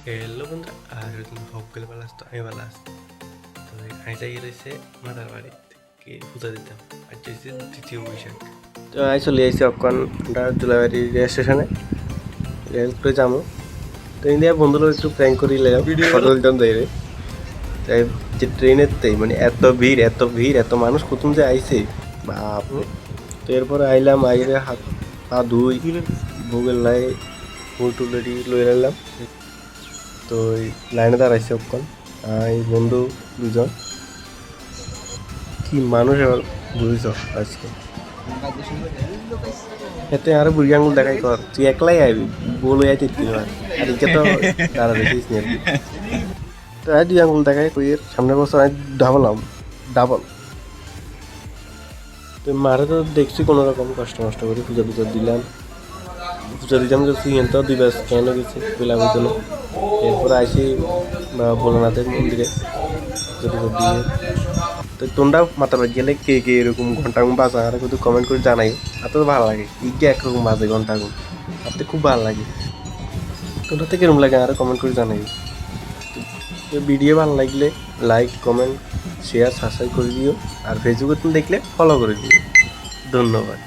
এলো বন্ধু আর সকলে ভালো আসতো আমি ভালো আসতো তো আইসা গিয়ে রয়েছে মাতার বাড়ি থেকে পূজা দিতাম আর হচ্ছে দ্বিতীয় বৈশাখ তো আমি চলে আসছি অক্ষণ আমরা জুলাইবাড়ি রেল স্টেশনে রেল করে যাবো তো ইন্ডিয়া বন্ধুরা একটু প্র্যাঙ্ক করে নিলাম ফটো তুলতাম দেয় তাই যে ট্রেনেরতেই মানে এত ভিড় এত মানুষ প্রথম যে আইছে বাপ তো এরপরে আইলাম আইরে হাত পা ধুই ভোগের লাই ফুল টুল রেডি লয়ে এলাম তো ওই লাইনে দাঁড়াইছে অক্ষণ এই বন্ধু দুজন কি মানুষ এবার বুঝিস আজকে এতে আরো বুড়ি আঙুল দেখাই কর তুই একলাই আইবি বলে আইতে আর একে তো দাঁড়া দেখিস নি তো আই দুই আঙুল দেখাই কইয়ের সামনের বছর আমি ডাবল তো মারে তো দেখছি কোনো রকম কষ্ট মষ্ট করে পূজা টুজা দিলাম পূজা দিতাম গেছি এনতেও দুই ব্যাস কেন গেছি বেলা বুঝল এরপরে আইসি ভোলানাথের মন্দিরে পূজা টুজা দিয়ে তো তোমরা মাতার বাড়ি গেলে কে কে এরকম ঘন্টা বাজা আর কিন্তু কমেন্ট করে জানাই আর তো ভালো লাগে ইগে একরকম বাজে ঘন্টা আর তো খুব ভালো লাগে তোমরা থেকে এরকম লাগে আর কমেন্ট করে জানাই ভিডিও ভালো লাগলে লাইক কমেন্ট শেয়ার সাবস্ক্রাইব করে দিও আর ফেসবুকে তুমি দেখলে ফলো করে দিও ধন্যবাদ।